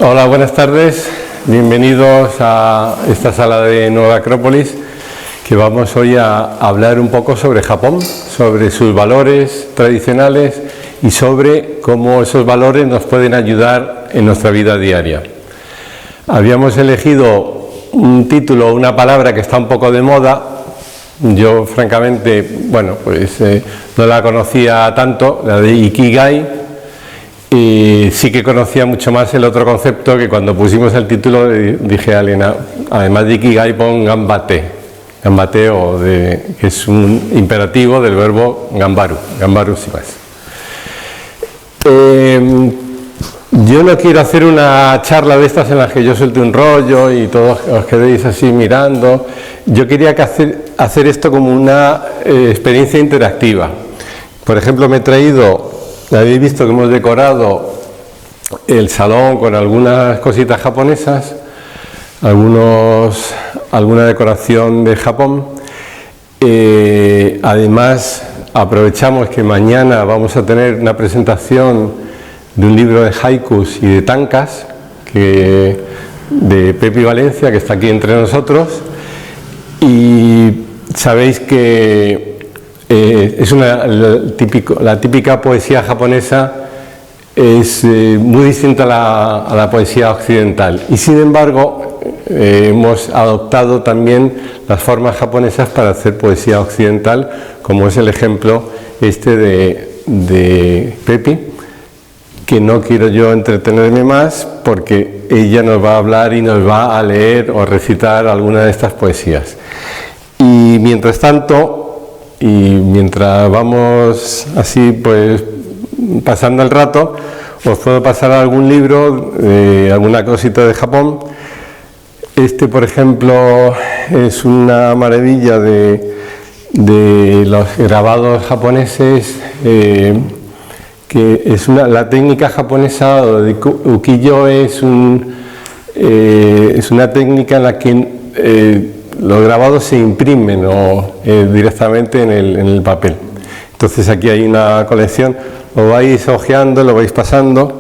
Hola, buenas tardes. Bienvenidos a esta sala de Nueva Acrópolis, que vamos hoy a hablar un poco sobre Japón, sobre sus valores tradicionales y sobre cómo esos valores nos pueden ayudar en nuestra vida diaria. Habíamos elegido un título, una palabra que está un poco de moda. Yo, francamente, bueno, pues no la conocía tanto, la de Ikigai. Y sí que conocía mucho más el otro concepto, que cuando pusimos el título dije a Elena, además de Ikigai pon Ganbate, que es un imperativo del verbo Ganbaru, Ganbaru shimasu. Yo no quiero hacer una charla de estas en las que yo suelte un rollo y todos os quedéis así mirando. Yo quería hacer esto como una experiencia interactiva. Por ejemplo, me he traído... Habéis visto que hemos decorado el salón con algunas cositas japonesas, alguna decoración de Japón. Además, aprovechamos que mañana vamos a tener una presentación de un libro de haikus y de tankas de Pepi Valencia, que está aquí entre nosotros. Y sabéis que es la típica poesía japonesa, es muy distinta a la poesía occidental, y sin embargo hemos adoptado también las formas japonesas para hacer poesía occidental, como es el ejemplo este de Pepi, que no quiero yo entretenerme más porque ella nos va a hablar y nos va a leer o recitar alguna de estas poesías. Y mientras tanto, y mientras vamos así pues pasando el rato, os puedo pasar algún libro, alguna cosita de Japón. Este, por ejemplo, es una maravilla de los grabados japoneses, que es la técnica japonesa de ukiyo, es una técnica en la que los grabados se imprimen directamente en el papel. Entonces aquí hay una colección, lo vais hojeando, lo vais pasando.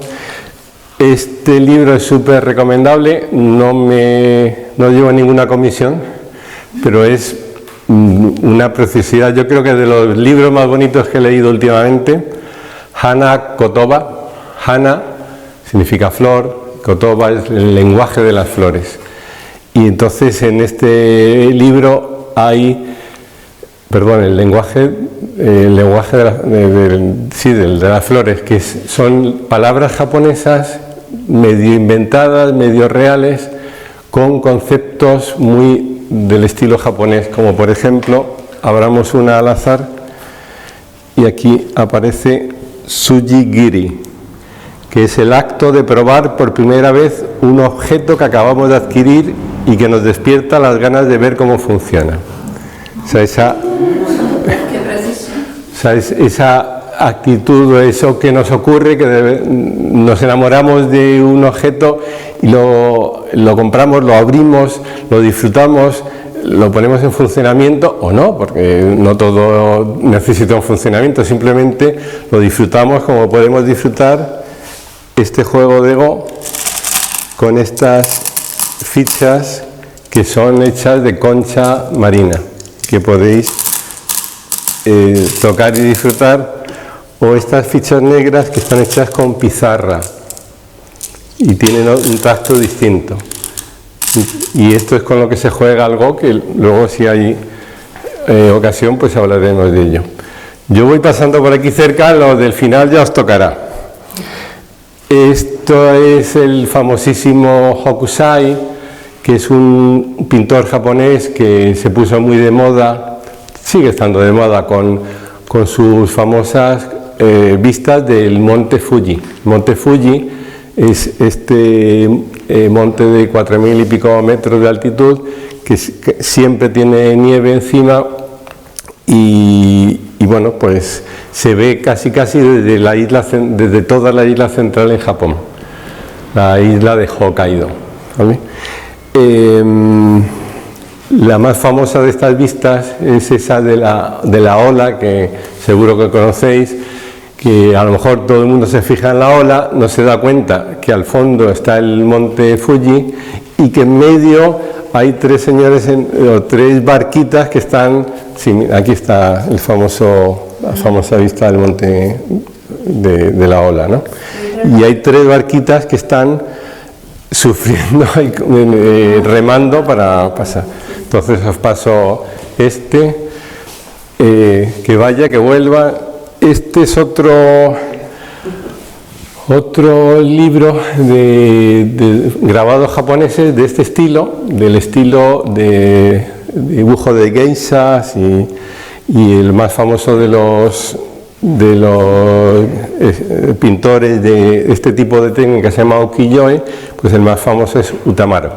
Este libro es súper recomendable, no llevo ninguna comisión, pero es una preciosidad. Yo creo que es de los libros más bonitos que he leído últimamente. Hana Kotoba. Hana significa flor, Kotoba es el lenguaje de las flores. Y entonces en este libro hay, el lenguaje de las flores, que son palabras japonesas medio inventadas, medio reales, con conceptos muy del estilo japonés, como por ejemplo, abramos una al azar y aquí aparece Tsujigiri, que es el acto de probar por primera vez un objeto que acabamos de adquirir y que nos despierta las ganas de ver cómo funciona. O sea, esa actitud, eso que nos ocurre, que nos enamoramos de un objeto y lo compramos, lo abrimos, lo disfrutamos, lo ponemos en funcionamiento o no, porque no todo necesita un funcionamiento, simplemente lo disfrutamos como podemos disfrutar este juego de Go con estas fichas que son hechas de concha marina, que podéis tocar y disfrutar, o estas fichas negras que están hechas con pizarra y tienen un tacto distinto. Y esto es con lo que se juega al Go, que luego, si hay ocasión, pues hablaremos de ello. Yo voy pasando por aquí cerca, lo del final ya os tocará. Esto es el famosísimo Hokusai, que es un pintor japonés que se puso muy de moda, sigue estando de moda con sus famosas vistas del monte Fuji. Monte Fuji es este monte de 4.000 y pico metros de altitud, que siempre tiene nieve encima y bueno, pues se ve casi desde toda la isla central en Japón, la isla de Hokkaido, ¿vale? La más famosa de estas vistas es esa de la ola, que seguro que conocéis, que a lo mejor todo el mundo se fija en la ola, no se da cuenta que al fondo está el monte Fuji y que en medio hay tres señores o tres barquitas que están, sí, aquí está la famosa vista del monte de la ola, ¿no? Y hay tres barquitas que están sufriendo, remando para pasar. Entonces os paso que vaya, que vuelva. Este es otro libro de grabados japoneses de este estilo, del estilo de dibujo de geishas y el más famoso de los pintores de este tipo de técnica se llama ukiyo-e, pues el más famoso es Utamaro.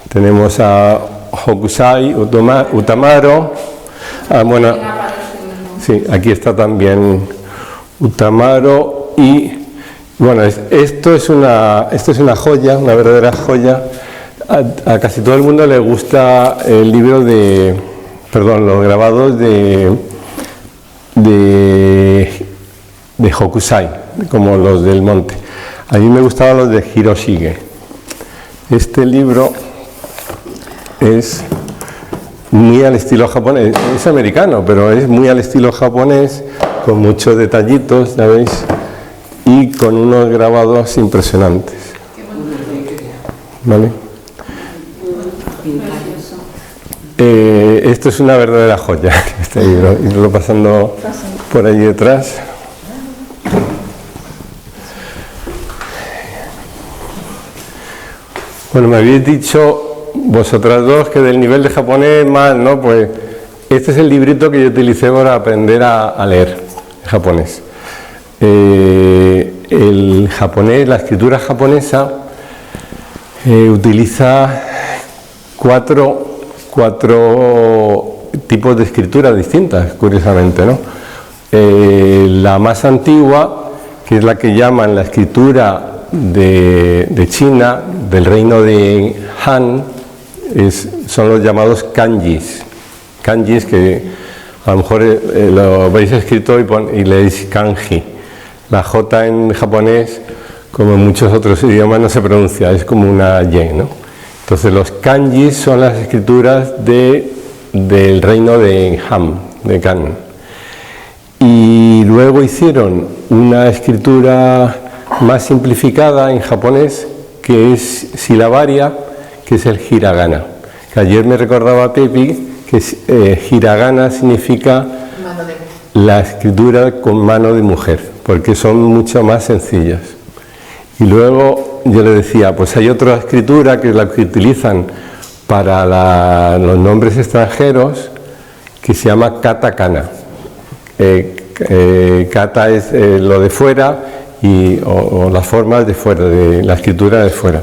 Tenemos a Hokusai, Utamaro, bueno, sí, aquí está también Utamaro y bueno, esto es una joya, una verdadera joya. A casi todo el mundo le gusta el libro los grabados de Hokusai, como los del monte. A mí me gustaban los de Hiroshige. Este libro es muy al estilo japonés, es americano, pero es muy al estilo japonés, con muchos detallitos, ¿ya veis? Y con unos grabados impresionantes. ¿Vale? Esto es una verdadera joya, este libro, irlo pasando por allí detrás. Bueno, me habéis dicho vosotras dos que del nivel de japonés mal, ¿no? Pues este es el librito que yo utilicé para aprender a leer japonés. El japonés, la escritura japonesa utiliza cuatro tipos de escritura distintas, curiosamente, ¿no? La más antigua, que es la que llaman la escritura de China, del reino de Han, son los llamados kanjis. Kanjis que a lo mejor lo habéis escrito y leéis kanji. La J en japonés, como en muchos otros idiomas, no se pronuncia, es como una Y, ¿no? Entonces los kanjis son las escrituras del reino de Han, de Kan. Y luego hicieron una escritura más simplificada en japonés, que es silabaria, que es el hiragana. Que ayer me recordaba Pepi que hiragana significa la escritura con mano de mujer, porque son mucho más sencillas. Y luego yo le decía, pues hay otra escritura que es la que utilizan para los nombres extranjeros, que se llama katakana. Kata es lo de fuera o las formas de fuera, de la escritura de fuera.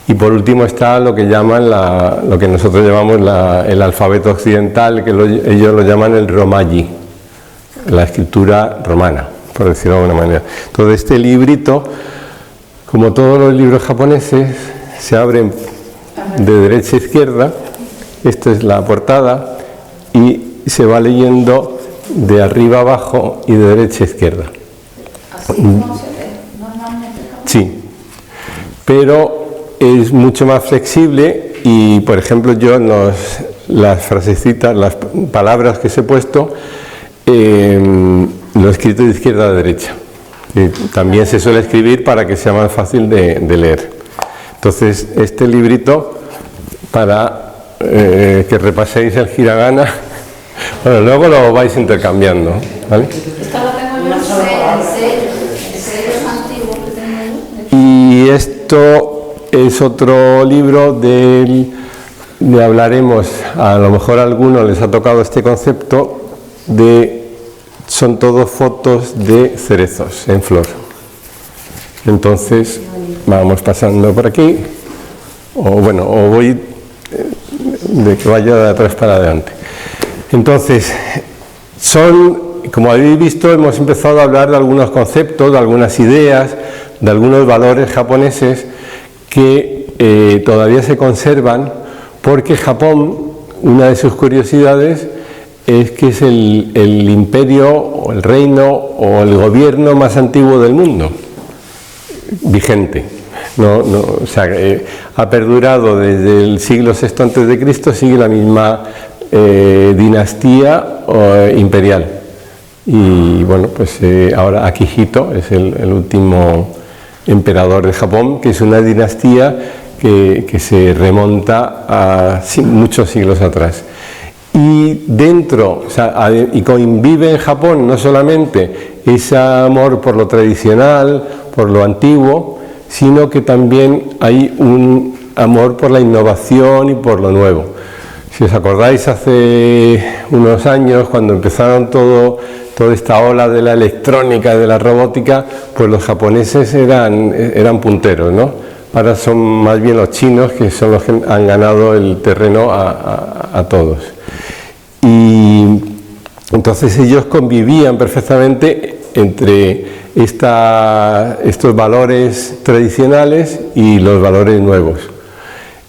Y por último está lo que llaman lo que nosotros llamamos el alfabeto occidental, que ellos lo llaman el romaji, la escritura romana, por decirlo de alguna manera. Entonces este librito, como todos los libros japoneses, se abren de derecha a izquierda. Esta es la portada y se va leyendo de arriba a abajo y de derecha a izquierda. Así como se ve normalmente. Sí, pero es mucho más flexible y, por ejemplo, yo las frasecitas, las palabras que os he puesto, lo he escrito de izquierda a derecha. También se suele escribir para que sea más fácil de leer. Entonces, este librito, para que repaséis el hiragana, bueno, luego lo vais intercambiando, ¿vale? Esto lo tengo yo en sellos antiguos que tengo yo. Y esto es otro libro le hablaremos, a lo mejor a algunos les ha tocado este concepto son todos fotos de cerezos en flor. Entonces vamos pasando por aquí, o voy de que vaya de atrás para adelante. Entonces, como habéis visto, hemos empezado a hablar de algunos conceptos, de algunas ideas, de algunos valores japoneses que todavía se conservan, porque Japón, una de sus curiosidades es que es el imperio o el reino o el gobierno más antiguo del mundo, vigente. O sea, ha perdurado desde el siglo VI a.C., sigue la misma dinastía imperial. Y bueno, pues ahora Akihito es el último emperador de Japón, que es una dinastía que se remonta a muchos siglos atrás. Y dentro, o sea, y convive en Japón no solamente ese amor por lo tradicional, por lo antiguo, sino que también hay un amor por la innovación y por lo nuevo. Si os acordáis, hace unos años, cuando empezaron toda esta ola de la electrónica, de la robótica, pues los japoneses eran punteros, ¿no? Ahora son más bien los chinos que son los que han ganado el terreno a todos. Y entonces ellos convivían perfectamente entre estos valores tradicionales y los valores nuevos.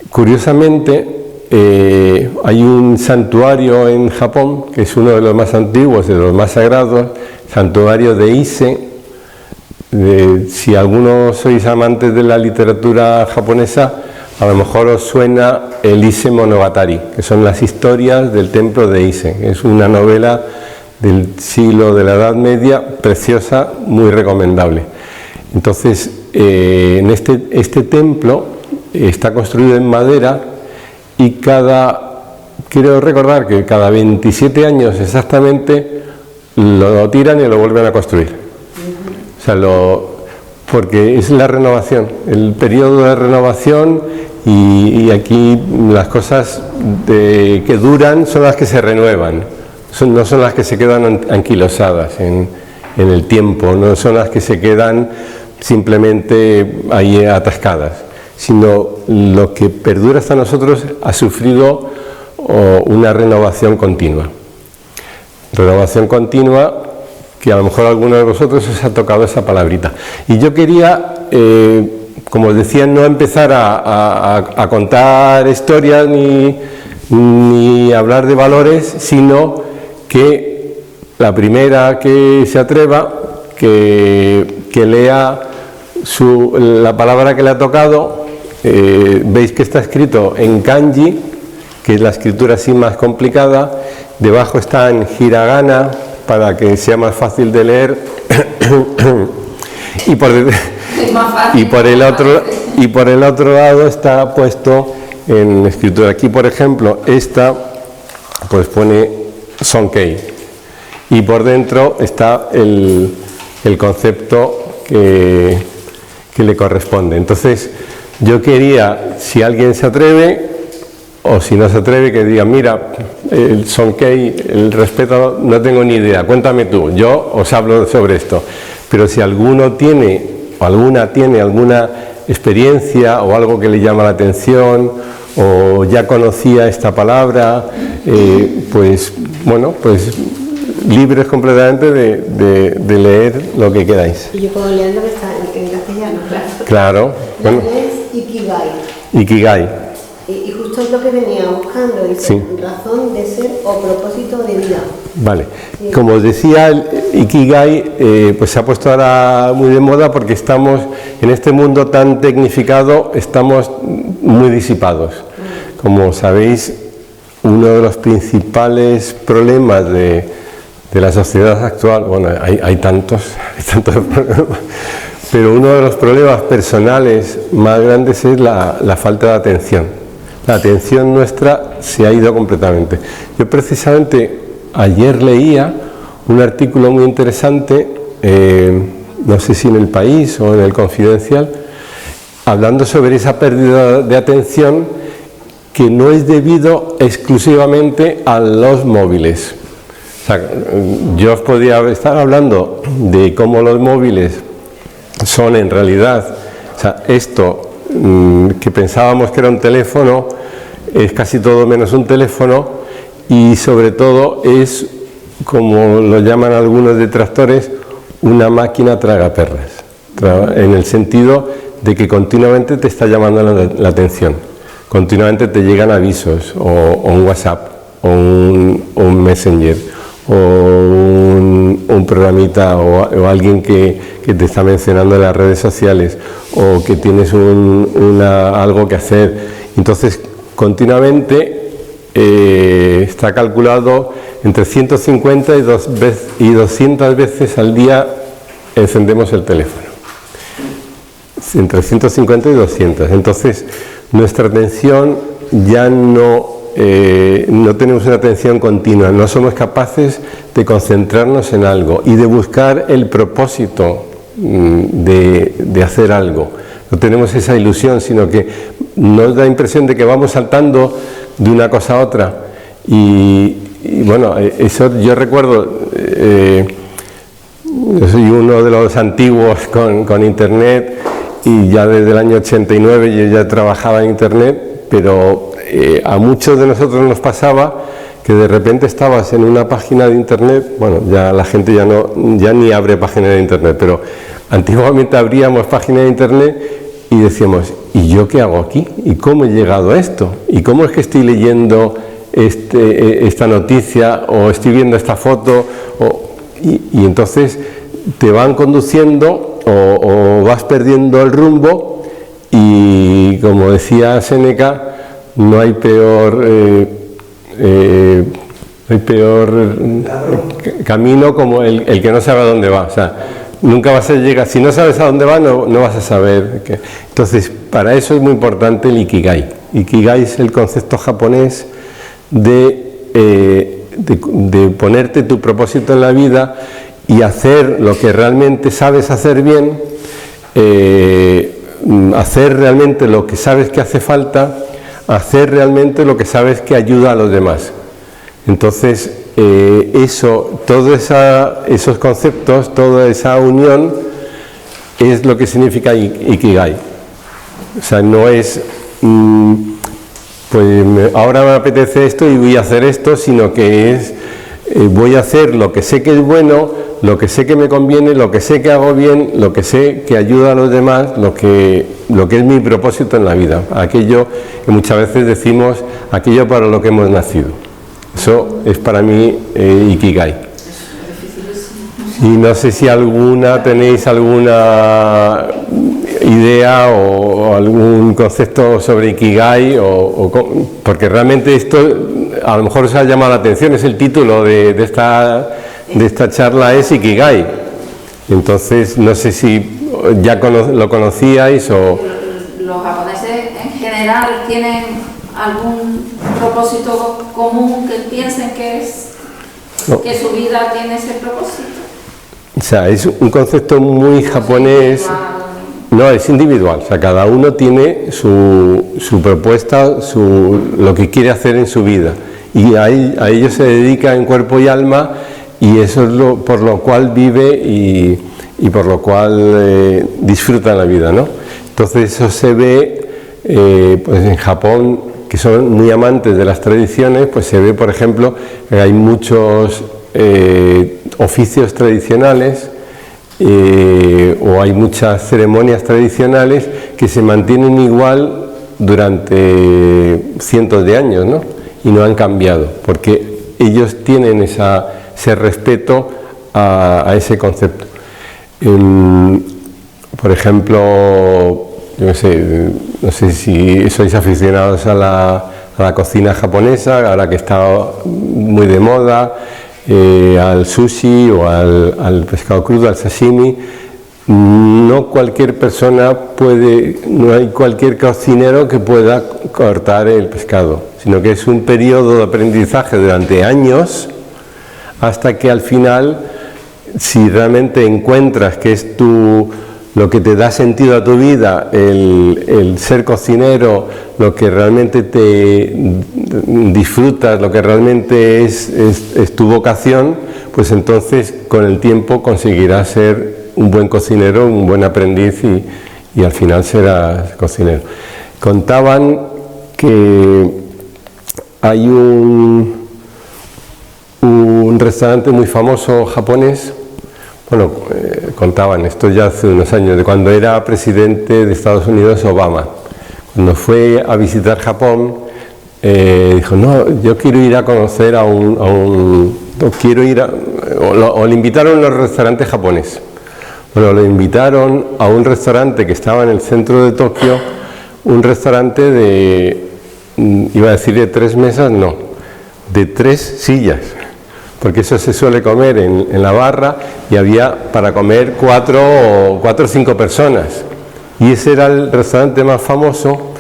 Curiosamente, hay un santuario en Japón, que es uno de los más antiguos, de los más sagrados, santuario de Ise. Si algunos sois amantes de la literatura japonesa, a lo mejor os suena el Ise Monogatari, que son las historias del templo de Ise. Es una novela del siglo de la Edad Media, preciosa, muy recomendable. Entonces, en este templo está construido en madera y quiero recordar que cada 27 años exactamente lo tiran y lo vuelven a construir. O sea, porque es la renovación, el periodo de renovación, y aquí las cosas que duran son las que se renuevan, no son las que se quedan anquilosadas en el tiempo, no son las que se quedan simplemente ahí atascadas, sino lo que perdura hasta nosotros ha sufrido una renovación continua. Renovación continua que a lo mejor a alguno de vosotros os ha tocado esa palabrita. Y yo quería, como os decía, no empezar a contar historias ni hablar de valores, sino que la primera que se atreva, que lea la palabra que le ha tocado. Veis que está escrito en kanji, que es la escritura así más complicada. Debajo está en hiragana, para que sea más fácil de leer. y por el otro lado está puesto en escritura. Aquí, por ejemplo, esta pues pone Sonkei, y por dentro está el concepto que le corresponde. Entonces, yo quería, si alguien se atreve, o si no se atreve, que diga, mira, el Sonkei, el respeto, no tengo ni idea, cuéntame tú, yo os hablo sobre esto. Pero si alguno tiene, o alguna tiene alguna experiencia o algo que le llama la atención, o ya conocía esta palabra, pues bueno, pues libres completamente de leer lo que queráis. Y yo puedo leer lo que está en castellano, claro. Claro. Bueno. Es Ikigai. Ikigai. Y justo es lo que venía buscando, dice, sí. Razón de ser o propósito de vida. Vale. Sí. Como os decía, el Ikigai pues se ha puesto ahora muy de moda porque estamos, en este mundo tan tecnificado, estamos muy disipados. Como sabéis, uno de los principales problemas de la sociedad actual, bueno, hay tantos problemas, pero uno de los problemas personales más grandes es la falta de atención. La atención nuestra se ha ido completamente. Yo precisamente ayer leía un artículo muy interesante, no sé si en El País o en El Confidencial, hablando sobre esa pérdida de atención que no es debido exclusivamente a los móviles. O sea, yo os podía estar hablando de cómo los móviles son en realidad, o sea, esto que pensábamos que era un teléfono, es casi todo menos un teléfono, y sobre todo es, como lo llaman algunos detractores, una máquina tragaperras, en el sentido de que continuamente te está llamando la atención, continuamente te llegan avisos o un WhatsApp, o un Messenger o un programita o alguien que te está mencionando en las redes sociales o que tienes algo que hacer. Entonces, continuamente está calculado entre 150 y 200 veces al día encendemos el teléfono. Entre 150 y 200. Entonces, nuestra atención ya no tenemos una atención continua, no somos capaces de concentrarnos en algo y de buscar el propósito de hacer algo. No tenemos esa ilusión, sino que nos da la impresión de que vamos saltando de una cosa a otra. Y bueno, eso yo recuerdo, yo soy uno de los antiguos con Internet y ya desde el año 89 yo ya trabajaba en Internet, pero a muchos de nosotros nos pasaba que de repente estabas en una página de Internet, bueno, ya la gente ya ni abre páginas de Internet, pero antiguamente abríamos páginas de Internet y decíamos, ¿y yo qué hago aquí? ¿Y cómo he llegado a esto? ¿Y cómo es que estoy leyendo esta noticia o estoy viendo esta foto? Y entonces te van conduciendo o vas perdiendo el rumbo y, como decía Séneca, no hay peor camino como el que no sabe a dónde va. O sea, nunca vas a llegar, si no sabes a dónde va, no vas a saber. Entonces, para eso es muy importante el Ikigai. Ikigai es el concepto japonés de ponerte tu propósito en la vida y hacer lo que realmente sabes hacer bien, hacer realmente lo que sabes que hace falta, hacer realmente lo que sabes que ayuda a los demás. Entonces, todos esos conceptos, toda esa unión es lo que significa Ikigai. O sea, no es pues ahora me apetece esto y voy a hacer esto, sino que es voy a hacer lo que sé que es bueno, lo que sé que me conviene, lo que sé que hago bien, lo que sé que ayuda a los demás, lo que es mi propósito en la vida, aquello que muchas veces decimos, aquello para lo que hemos nacido. Eso es para mí Ikigai. Y no sé si tenéis alguna idea o algún concepto sobre Ikigai, porque realmente esto a lo mejor os ha llamado la atención, es el título de esta charla, es Ikigai. Entonces, no sé si ya lo conocíais o... Los japoneses en general tienen algún propósito común que piensen que su vida tiene ese propósito. O sea, es un concepto muy japonés. No, es individual, o sea, cada uno tiene su propuesta, lo que quiere hacer en su vida, y a ello se dedica en cuerpo y alma, y eso es por lo cual vive y por lo cual disfruta la vida, ¿no? Entonces eso se ve pues en Japón, que son muy amantes de las tradiciones, pues se ve, por ejemplo, que hay muchos oficios tradicionales, o hay muchas ceremonias tradicionales que se mantienen igual durante cientos de años, ¿no? Y no han cambiado, porque ellos tienen ese respeto a ese concepto. Por ejemplo, yo no sé si sois aficionados a la cocina japonesa, ahora que está muy de moda, al sushi o al pescado crudo, al sashimi. No cualquier persona no hay cualquier cocinero que pueda cortar el pescado, sino que es un periodo de aprendizaje durante años, hasta que al final, si realmente encuentras que es lo que te da sentido a tu vida, el ser cocinero, lo que realmente te disfrutas, lo que realmente es tu vocación, pues entonces con el tiempo conseguirás ser un buen cocinero, un buen aprendiz y al final serás cocinero. Contaban que hay un restaurante muy famoso japonés. Bueno, contaban, esto ya hace unos años, de cuando era presidente de Estados Unidos Obama. Cuando fue a visitar Japón, dijo, no, yo quiero ir a conocer o le invitaron a los restaurantes japoneses. Bueno, lo invitaron a un restaurante que estaba en el centro de Tokio, un restaurante iba a decir de 3 mesas, no, de 3 sillas, porque eso se suele comer en la barra y había para comer 4 o 5 personas. Y ese era el restaurante más famoso.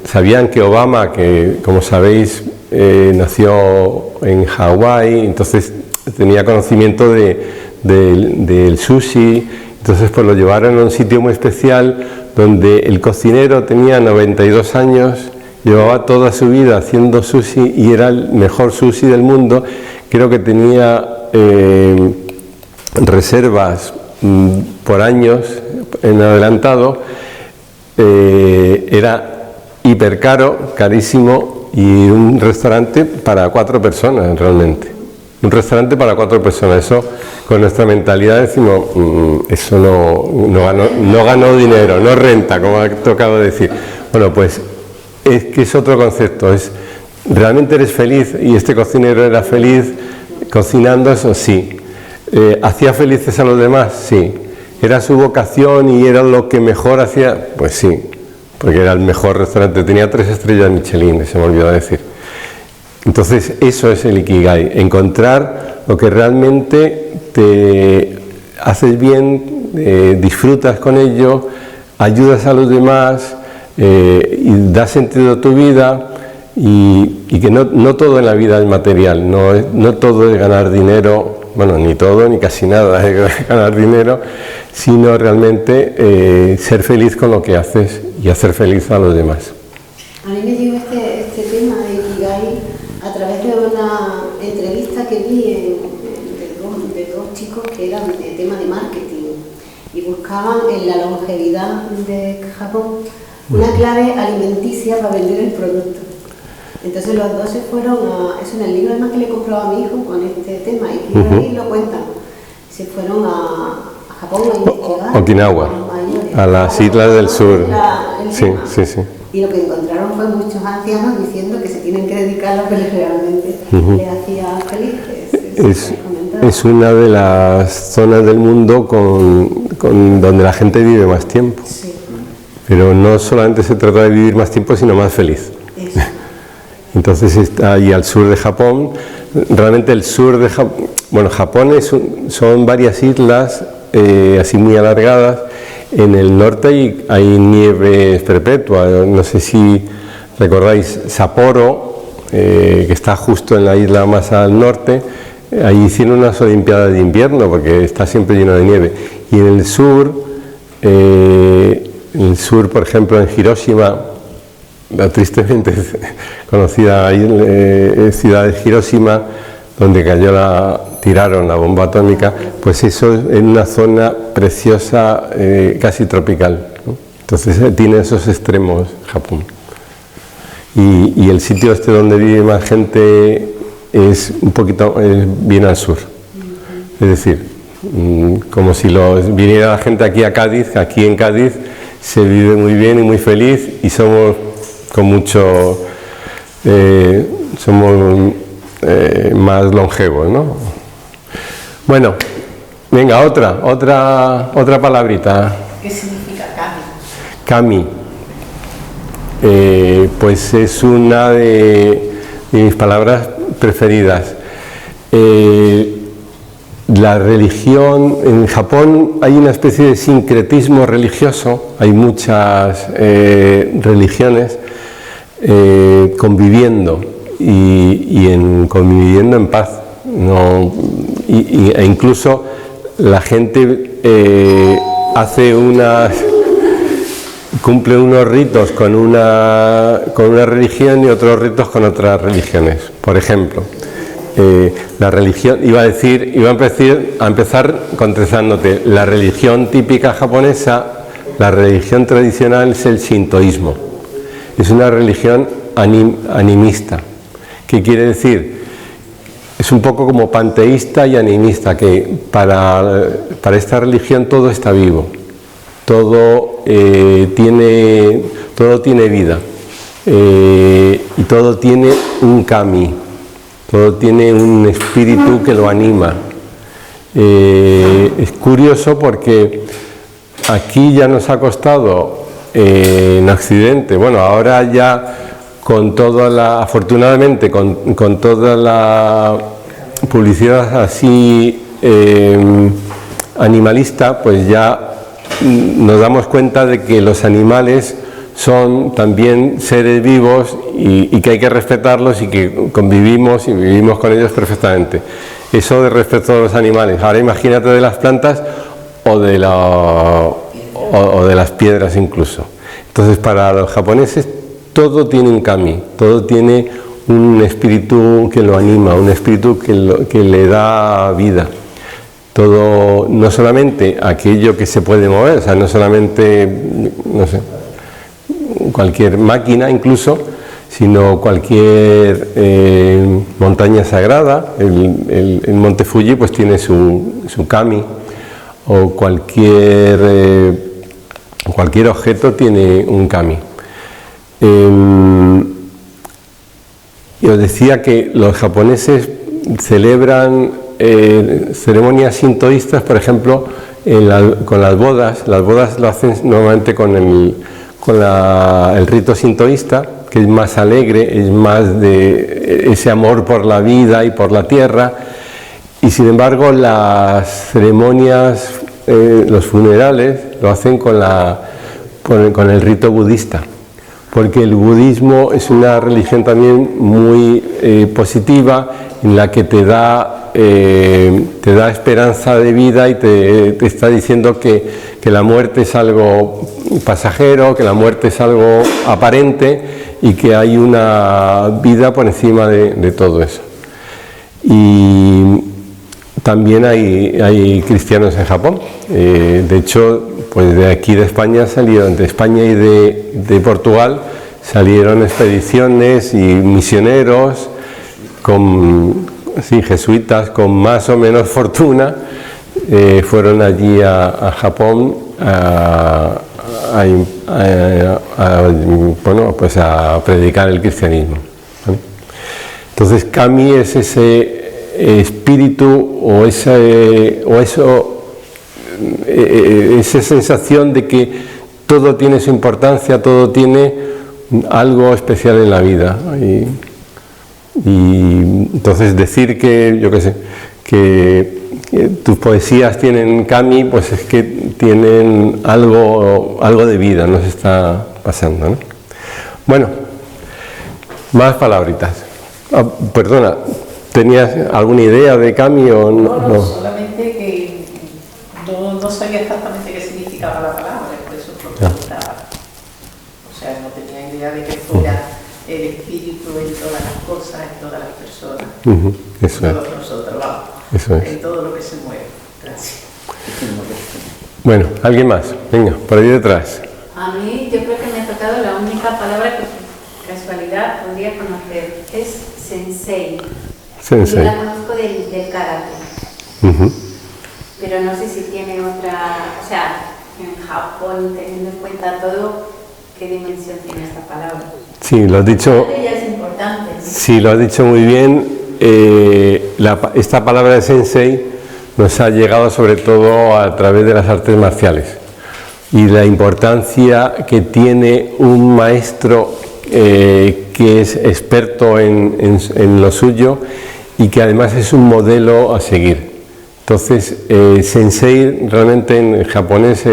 Sabían que Obama, que como sabéis nació en Hawái, entonces tenía conocimiento del sushi, entonces pues lo llevaron a un sitio muy especial donde el cocinero tenía 92 años, llevaba toda su vida haciendo sushi y era el mejor sushi del mundo. Creo que tenía reservas por años en adelantado, era hiper caro, carísimo, y un restaurante para 4 personas realmente. Un restaurante para 4 personas, eso con nuestra mentalidad decimos, eso no ganó dinero, no renta, como ha tocado decir. Bueno, pues es que es otro concepto, realmente eres feliz, y este cocinero era feliz cocinando, eso sí. ¿Hacía felices a los demás? Sí. ¿Era su vocación y era lo que mejor hacía? Pues sí, porque era el mejor restaurante, tenía 3 estrellas Michelin, se me olvidó decir. Entonces eso es el Ikigai, encontrar lo que realmente te haces bien, disfrutas con ello, ayudas a los demás, y das sentido a tu vida, y que no todo en la vida es material, no todo es ganar dinero, bueno, ni todo ni casi nada es ganar dinero, sino realmente ser feliz con lo que haces y hacer feliz a los demás. A mí me llegó este tema de Ikigai a través de una entrevista que vi de dos chicos que eran de tema de marketing y buscaban en la longevidad de Japón una clave alimenticia para vender el producto. Entonces los dos se fueron eso en el libro además que le compró a mi hijo con este tema, y Ikigai lo cuentan, se fueron a Japón a investigar. Okinawa, a las islas del sur. Sí. Y lo que encontraron fue muchos ancianos diciendo que se tienen que dedicar a lo que realmente les hacía felices. Es una de las zonas del mundo donde la gente vive más tiempo. Sí. Pero no solamente se trata de vivir más tiempo, sino más feliz. Eso. Entonces está ahí al sur de Japón. Realmente el sur de Japón, bueno, Japón son varias islas así muy alargadas. En el norte hay nieve perpetua, no sé si recordáis Sapporo, que está justo en la isla más al norte, ahí hicieron unas olimpiadas de invierno porque está siempre lleno de nieve. Y en el sur, por ejemplo en Hiroshima, la tristemente conocida ciudad de Hiroshima, donde tiraron la bomba atómica, pues eso es en una zona preciosa, casi tropical, ¿no? Entonces tiene esos extremos Japón. Y el sitio este donde vive más gente es un poquito bien al sur. Es decir, como si viniera la gente aquí a Cádiz, aquí en Cádiz se vive muy bien y muy feliz, y somos con mucho... somos más longevos, ¿no? Bueno, venga, otra palabrita. ¿Qué significa kami? Kami. Pues es una de mis palabras preferidas. La religión, en Japón hay una especie de sincretismo religioso, hay muchas religiones conviviendo conviviendo en paz, e incluso la gente cumple unos ritos con una religión y otros ritos con otras religiones. Por ejemplo, la religión, iba a empezar contestándote, la religión típica japonesa, la religión tradicional es el shintoísmo. Es una religión animista. ¿Qué quiere decir? Es un poco como panteísta y animista, que para esta religión todo está vivo, todo tiene vida, y todo tiene un kami, todo tiene un espíritu que lo anima. Es curioso porque aquí ya nos ha costado en Occidente, bueno, ahora ya con toda la, afortunadamente, con toda la publicidad así animalista, pues ya nos damos cuenta de que los animales son también seres vivos y que hay que respetarlos y que convivimos y vivimos con ellos perfectamente. Eso de respeto a los animales. Ahora imagínate de las plantas o de las piedras incluso. Entonces para los japoneses todo tiene un kami, todo tiene un espíritu que lo anima, un espíritu que le da vida. Todo, no solamente aquello que se puede mover, o sea, no solamente, no sé, cualquier máquina incluso, sino cualquier montaña sagrada. El monte Fuji pues tiene su kami, o cualquier objeto tiene un kami. Y os decía que los japoneses celebran ceremonias sintoístas, por ejemplo, con las bodas. Las bodas lo hacen normalmente con el rito sintoísta, que es más alegre, es más de ese amor por la vida y por la tierra, y sin embargo las ceremonias, los funerales, lo hacen con el rito budista, porque el budismo es una religión también muy positiva, en la que te da esperanza de vida y te está diciendo que la muerte es algo pasajero, que la muerte es algo aparente y que hay una vida por encima de todo eso. Y también hay cristianos en Japón. De hecho, pues de aquí de España salieron, de España y de Portugal, salieron expediciones y misioneros jesuitas con más o menos fortuna, fueron allí a Japón a predicar el cristianismo, ¿vale? Entonces kami es ese espíritu o esa sensación de que todo tiene su importancia, todo tiene algo especial en la vida. Y entonces decir que, yo qué sé, que tus poesías tienen kami, pues es que tienen algo de vida, nos está pasando, ¿no? Bueno, más palabritas. Perdona, ¿tenías alguna idea de kami o no? No, solamente que no sabía exactamente qué significaba la palabra, por eso preguntaba. O sea, no tenía idea de que fuera el espíritu en todas las cosas, en todas las personas, Eso en todos nosotros, vamos, eso es. en todo lo que se mueve. Gracias. Bueno, ¿alguien más? Venga, por ahí detrás. A mí yo creo que me ha tocado la única palabra que por casualidad podría conocer, es sensei. Sensei. Yo la conozco del karate, pero no sé si tiene otra, o sea, en Japón, teniendo en cuenta todo, ¿qué dimensión tiene esta palabra? Sí, lo has dicho. Ya es importante, ¿no? Sí, lo has dicho muy bien. Esta palabra de sensei nos ha llegado sobre todo a través de las artes marciales y la importancia que tiene un maestro que es experto en lo suyo y que además es un modelo a seguir. Entonces, sensei realmente en japonés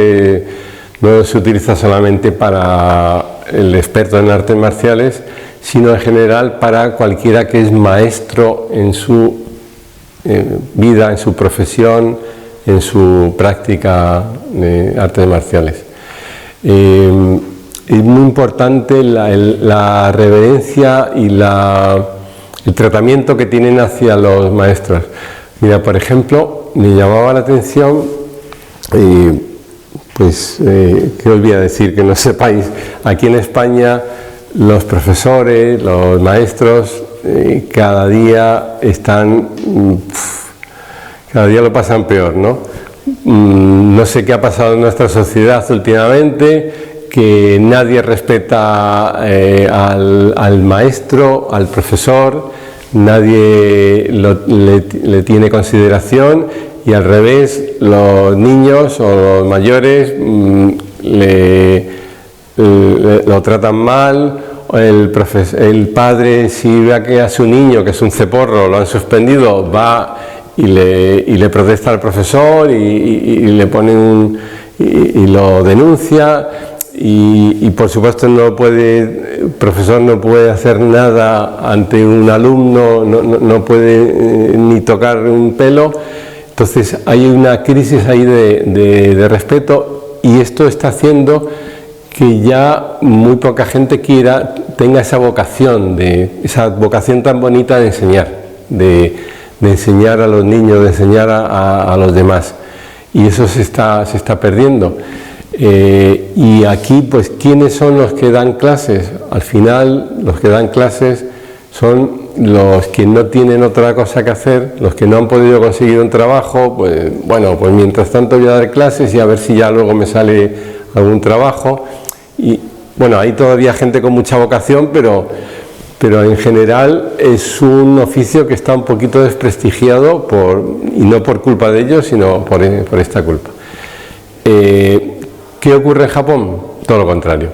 no se utiliza solamente para el experto en artes marciales, sino en general para cualquiera que es maestro en su vida, en su profesión, en su práctica de artes marciales. Es muy importante la reverencia y el tratamiento que tienen hacia los maestros. Mira, por ejemplo, me llamaba la atención, ¿qué os voy a decir que no sepáis? Aquí en España los profesores, los maestros, cada día lo pasan peor, ¿no? No sé qué ha pasado en nuestra sociedad últimamente, que nadie respeta al maestro, al profesor, nadie le tiene consideración, y al revés, los niños o los mayores lo tratan mal. El padre, si ve que a su niño, que es un ceporro, lo han suspendido, va y le protesta al profesor y le pone y lo denuncia, y por supuesto el profesor no puede hacer nada ante un alumno, no puede ni tocar un pelo. Entonces hay una crisis ahí de respeto, y esto está haciendo que ya muy poca gente tenga esa vocación tan bonita de enseñar, de enseñar a los niños, de enseñar a los demás, y eso se está perdiendo. Y aquí, pues, ¿quiénes son los que dan clases? Al final, los que dan clases son los que no tienen otra cosa que hacer, los que no han podido conseguir un trabajo. Pues bueno, pues mientras tanto voy a dar clases y a ver si ya luego me sale algún trabajo. Y bueno, hay todavía gente con mucha vocación, pero en general es un oficio que está un poquito desprestigiado, y no por culpa de ellos, sino por esta culpa. ¿Qué ocurre en Japón? Todo lo contrario.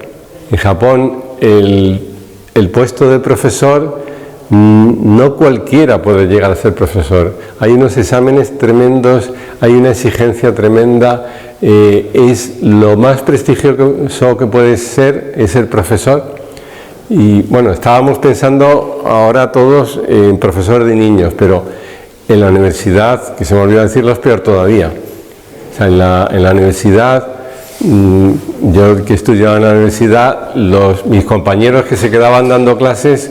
En Japón el puesto de profesor, no cualquiera puede llegar a ser profesor. Hay unos exámenes tremendos, hay una exigencia tremenda. Es lo más prestigioso que puede ser, es ser profesor. Y bueno, estábamos pensando ahora todos en profesor de niños, pero en la universidad, que se me olvidó decirlo, es peor todavía. O sea, en la universidad, yo que estudiaba en la universidad, mis compañeros que se quedaban dando clases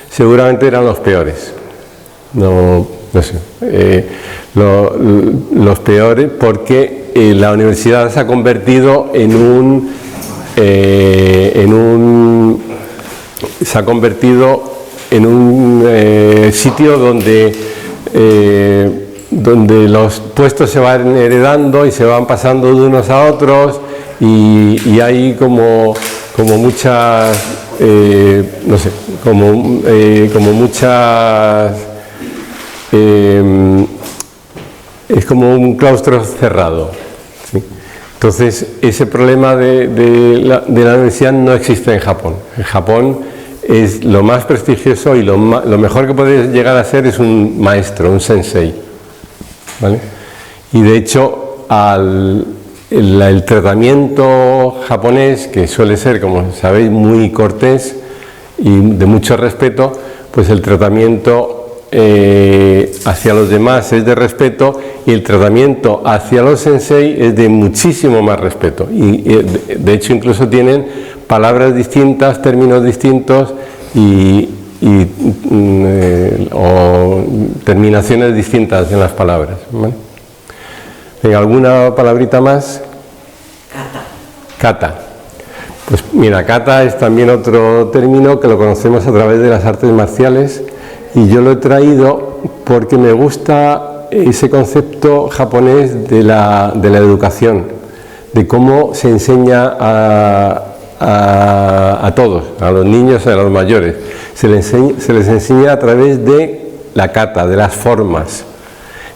seguramente eran los peores. No sé, los peores, porque la universidad se ha convertido en un sitio donde los puestos se van heredando y se van pasando de unos a otros, y hay como muchas, no sé, como muchas, es como un claustro cerrado, ¿sí? Entonces, ese problema de la universidad no existe en Japón. En Japón es lo más prestigioso, y lo mejor que puedes llegar a ser es un maestro, un sensei, ¿vale? Y de hecho, el tratamiento japonés, que suele ser, como sabéis, muy cortés y de mucho respeto, pues el tratamiento hacia los demás es de respeto, y el tratamiento hacia los sensei es de muchísimo más respeto, y de hecho incluso tienen palabras distintas, términos distintos o terminaciones distintas en las palabras, ¿vale? ¿Alguna palabrita más? Kata. Pues mira, kata es también otro término que lo conocemos a través de las artes marciales, y yo lo he traído porque me gusta ese concepto japonés de la educación, de cómo se enseña a todos, a los niños y a los mayores. Se les enseña a través de la kata, de las formas.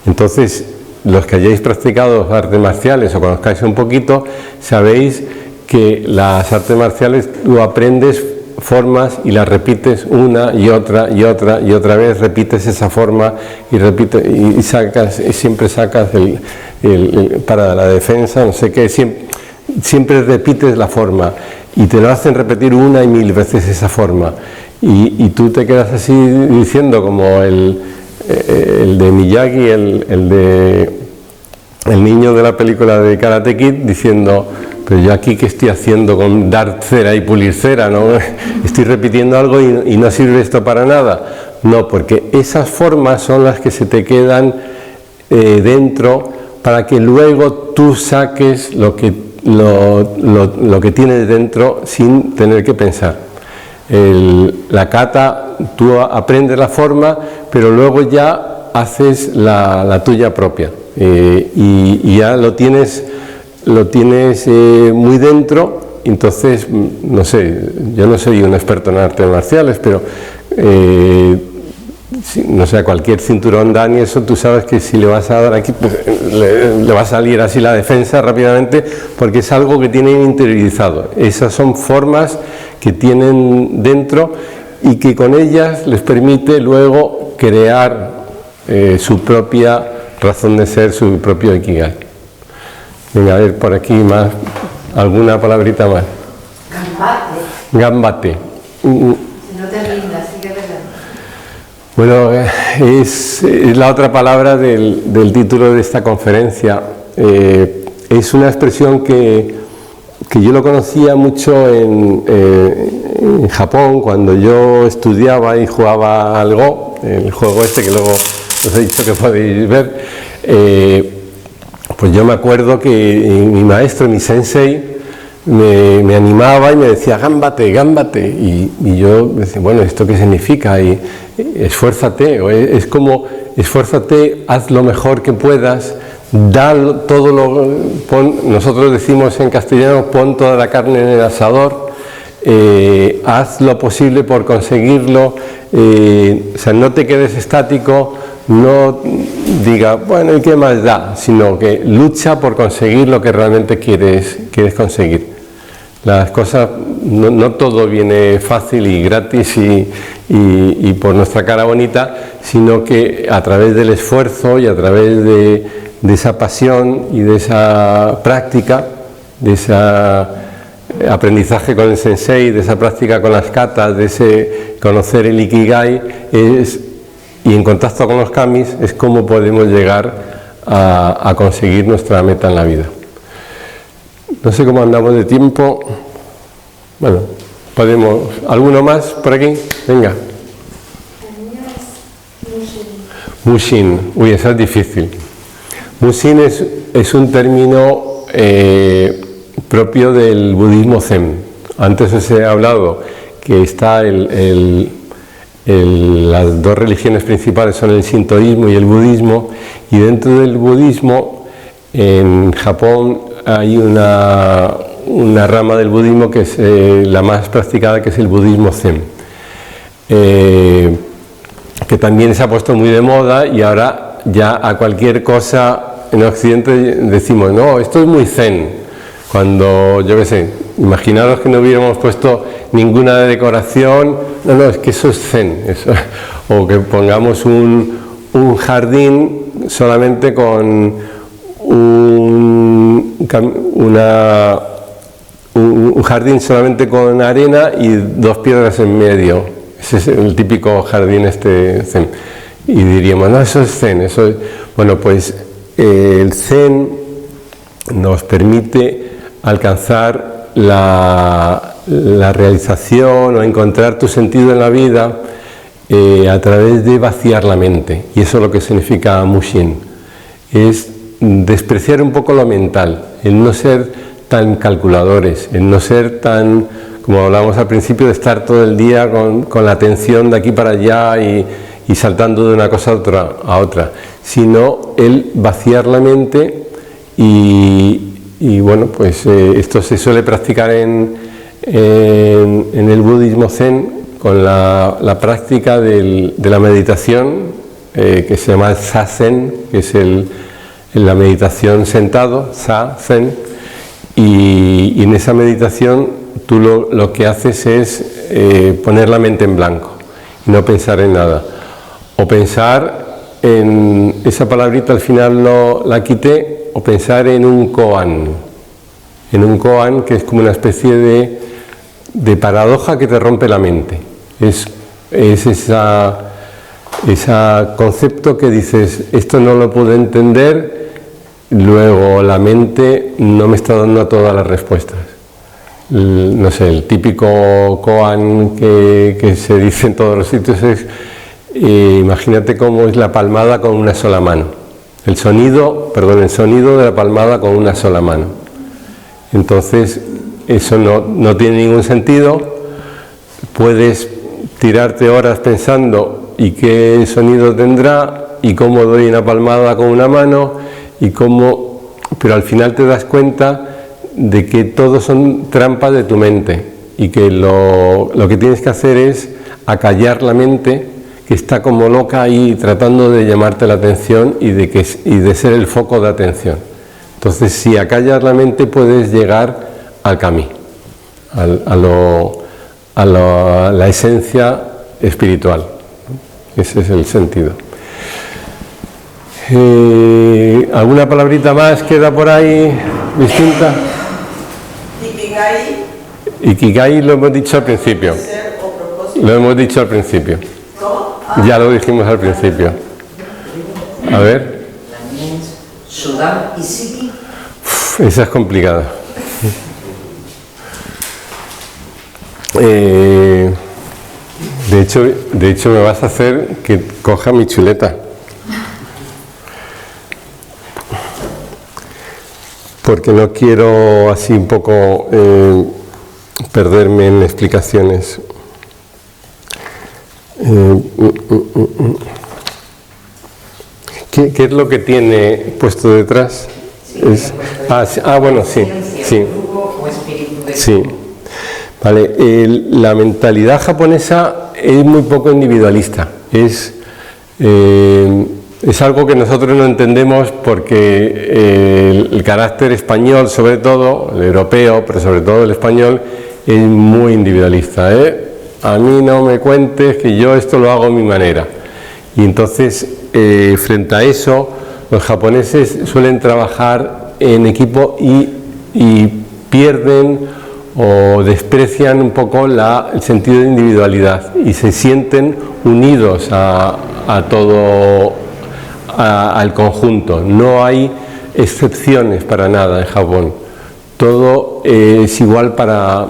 Entonces, los que hayáis practicado artes marciales o conozcáis un poquito, sabéis que las artes marciales tú aprendes formas y las repites una y otra y otra y otra vez, repites esa forma y repites y siempre sacas para la defensa, no sé qué, siempre repites la forma, y te lo hacen repetir una y mil veces esa forma, y tú te quedas así diciendo, como el de Miyagi, el niño de la película de Karate Kid, diciendo: pero yo aquí, ¿qué estoy haciendo con dar cera y pulir cera? ¿No? Estoy repitiendo algo y no sirve esto para nada. No, porque esas formas son las que se te quedan dentro, para que luego tú saques lo que tienes dentro sin tener que pensar. La kata, tú aprendes la forma, pero luego ya haces la tuya propia, y ya lo tienes muy dentro, entonces, no sé, yo no soy un experto en artes marciales, pero no sé, a cualquier cinturón dan y eso, tú sabes que si le vas a dar aquí, pues, le va a salir así la defensa rápidamente, porque es algo que tienen interiorizado. Esas son formas que tienen dentro y que con ellas les permite luego crear su propia razón de ser, su propio Ikigai. Venga, a ver, por aquí más, alguna palabrita más. Gambate. No te rindas, sigue verdad. Bueno, es la otra palabra del título de esta conferencia. Es una expresión que yo lo conocía mucho en Japón, cuando yo estudiaba y jugaba al Go, el juego este que luego os he dicho que podéis ver. Pues yo me acuerdo que mi maestro, mi sensei, me animaba y me decía, gámbate, gámbate, y yo decía, bueno, ¿esto qué significa? Y esfuérzate, es como, esfuérzate, haz lo mejor que puedas, da todo nosotros decimos en castellano, pon toda la carne en el asador, haz lo posible por conseguirlo, o sea, no te quedes estático, no diga, bueno, ¿y qué más da? Sino que lucha por conseguir lo que realmente quieres conseguir. Las cosas, no todo viene fácil y gratis y por nuestra cara bonita, sino que a través del esfuerzo y a través de esa pasión y de esa práctica, de ese aprendizaje con el sensei, de esa práctica con las katas, de ese conocer el Ikigai, y en contacto con los kamis, es como podemos llegar a conseguir nuestra meta en la vida. No sé cómo andamos de tiempo. Bueno, podemos. ¿Alguno más por aquí? Venga. Mushin. Uy, eso es difícil. Mushin es un término propio del budismo zen. Antes os he hablado que está las dos religiones principales son el sintoísmo y el budismo, y dentro del budismo en Japón hay una rama del budismo que es la más practicada, que es el budismo zen, que también se ha puesto muy de moda, y ahora ya a cualquier cosa en Occidente decimos, no, esto es muy zen, cuando, yo qué sé, imaginaros que no hubiéramos puesto ninguna decoración, no, es que eso es zen, eso, o que pongamos un jardín solamente con un jardín solamente con arena y 2 piedras en medio. Ese es el típico jardín zen. Y diríamos, no, eso es zen. Eso es... Bueno, pues el zen nos permite alcanzar la realización o encontrar tu sentido en la vida a través de vaciar la mente. Y eso es lo que significa Mushin. Es despreciar un poco lo mental, el no ser tan calculadores, el no ser tan, como hablábamos al principio, de estar todo el día con la atención de aquí para allá y saltando de una cosa a otra, sino el vaciar la mente y bueno, pues esto se suele practicar en el budismo zen con la práctica de la meditación que se llama zazen, que es la meditación sentado, zazen, y en esa meditación tú lo que haces es poner la mente en blanco y no pensar en nada, o pensar en esa palabrita, al final la quité, o pensar en un koan, que es como una especie de paradoja que te rompe la mente. Es ese concepto que dices, esto no lo puedo entender, luego la mente no me está dando todas las respuestas. No sé, el típico koan que se dice en todos los sitios es, imagínate cómo es la palmada con una sola mano. El sonido de la palmada con una sola mano. Entonces, eso no tiene ningún sentido. Puedes tirarte horas pensando y qué sonido tendrá y cómo doy una palmada con una mano pero al final te das cuenta de que todo son trampas de tu mente y que lo que tienes que hacer es acallar la mente que está como loca ahí tratando de llamarte la atención y de ser el foco de atención. Entonces, si acallas la mente puedes llegar al camino, a la esencia espiritual. Ese es el sentido. ¿Alguna palabrita más queda por ahí distinta? Ikigai. Ikigai lo hemos dicho al principio. Lo hemos dicho al principio. Ya lo dijimos al principio. A ver. Sudam y Siki. Esa es complicada. De hecho me vas a hacer que coja mi chuleta. Porque no quiero así un poco perderme en explicaciones. ¿Qué es lo que tiene puesto detrás? Bueno, sí. Sí. Vale, la mentalidad japonesa es muy poco individualista. Es algo que nosotros no entendemos porque el carácter español, sobre todo, el europeo, pero sobre todo el español, es muy individualista. A mí no me cuentes que yo esto lo hago a mi manera. Y entonces, frente a eso, los japoneses suelen trabajar en equipo y pierden o desprecian un poco el sentido de individualidad y se sienten unidos a todo, al conjunto. No hay excepciones para nada en Japón. Todo es igual para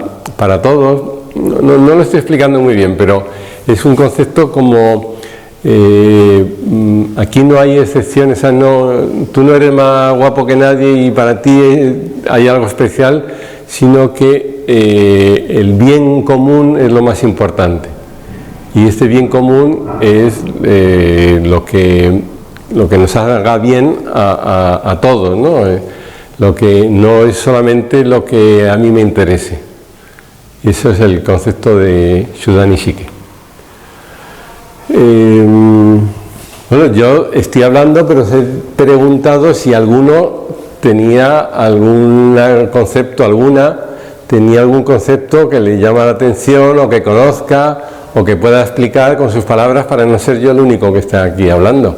todos. No lo estoy explicando muy bien, pero es un concepto como aquí no hay excepciones, tú no eres más guapo que nadie y para ti hay algo especial, sino que el bien común es lo más importante. Y este bien común es lo que nos haga bien a todos, ¿no? Lo que no es solamente lo que a mí me interese. Eso es el concepto de Shudan y Shiki. Bueno, yo estoy hablando, pero os he preguntado si alguno tenía algún concepto que le llama la atención o que conozca o que pueda explicar con sus palabras para no ser yo el único que está aquí hablando.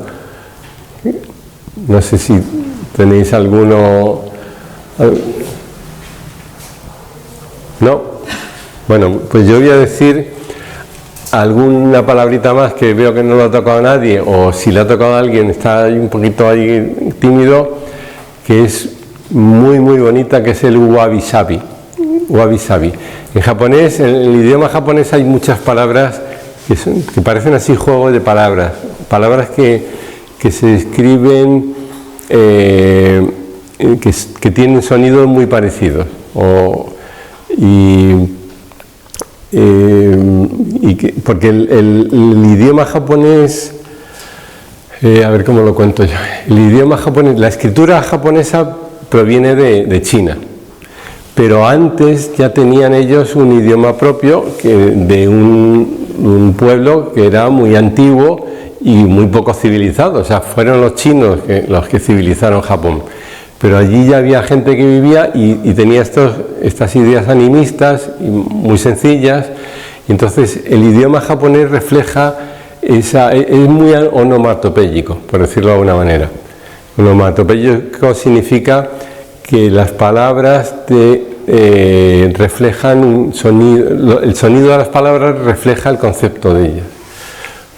No sé si tenéis alguno. ¿No? Bueno, pues yo voy a decir alguna palabrita más que veo que no lo ha tocado a nadie, o si le ha tocado a alguien está ahí un poquito ahí tímido, que es muy muy bonita, que es el wabi-sabi. Wabi-sabi. En japonés, en el idioma japonés hay muchas palabras que parecen así juegos de palabras, palabras que se escriben, que tienen sonidos muy parecidos, porque el idioma japonés, a ver cómo lo cuento yo, el idioma japonés, la escritura japonesa proviene de China, pero antes ya tenían ellos un idioma propio de un pueblo que era muy antiguo y muy poco civilizado, o sea, fueron los chinos los que civilizaron Japón. Pero allí ya había gente que vivía y tenía estas ideas animistas muy sencillas, y entonces el idioma japonés refleja es muy onomatopéyico, por decirlo de alguna manera. Onomatopéyico significa que las palabras reflejan un sonido, el sonido de las palabras refleja el concepto de ellas.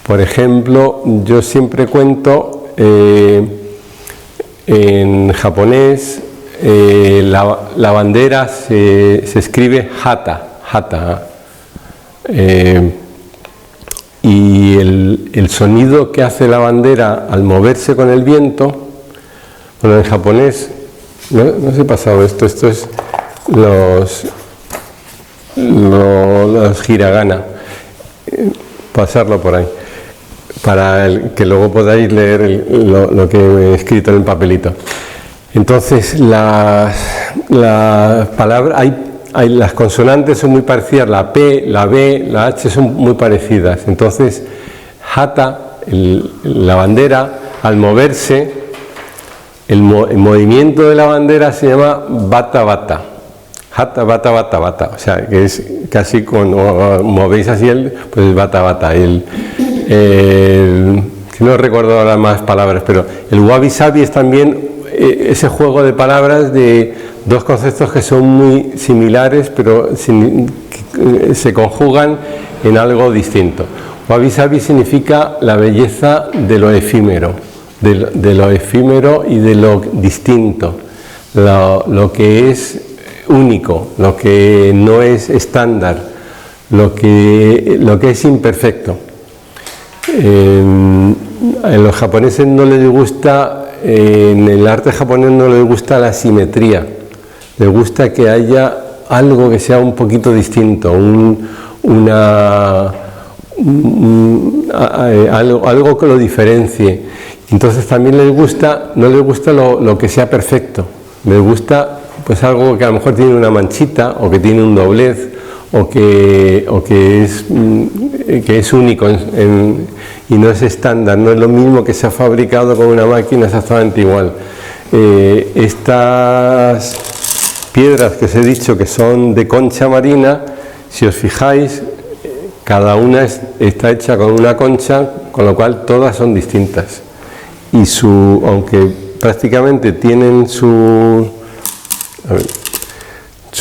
Por ejemplo, yo siempre cuento en japonés, la bandera se escribe hata, y el sonido que hace la bandera al moverse con el viento, bueno, en japonés, no se ha pasado esto es los hiragana, pasarlo por ahí, para que luego podáis leer lo que he escrito en el papelito. Entonces las palabras, las consonantes son muy parecidas, la P, la B, la H son muy parecidas. Entonces Hata, la bandera, al moverse, el movimiento de la bandera se llama Bata Bata. Hata Bata Bata Bata. O sea, que es casi cuando movéis así pues es Bata Bata. No recuerdo ahora más palabras, pero el Wabi Sabi es también ese juego de palabras de dos conceptos que son muy similares, pero se conjugan en algo distinto. Wabi Sabi significa la belleza de lo efímero, de lo efímero y de lo distinto, lo que es único, lo que no es estándar, lo que es imperfecto. A los japoneses no les gusta, en el arte japonés no les gusta la simetría, les gusta que haya algo que sea un poquito distinto, algo que lo diferencie. Entonces también no les gusta lo que sea perfecto, les gusta pues algo que a lo mejor tiene una manchita o que tiene un doblez o que es único y no es estándar, no es lo mismo que se ha fabricado con una máquina exactamente igual. Estas piedras que os he dicho que son de concha marina, si os fijáis, cada una está hecha con una concha, con lo cual todas son distintas. Y aunque prácticamente tienen su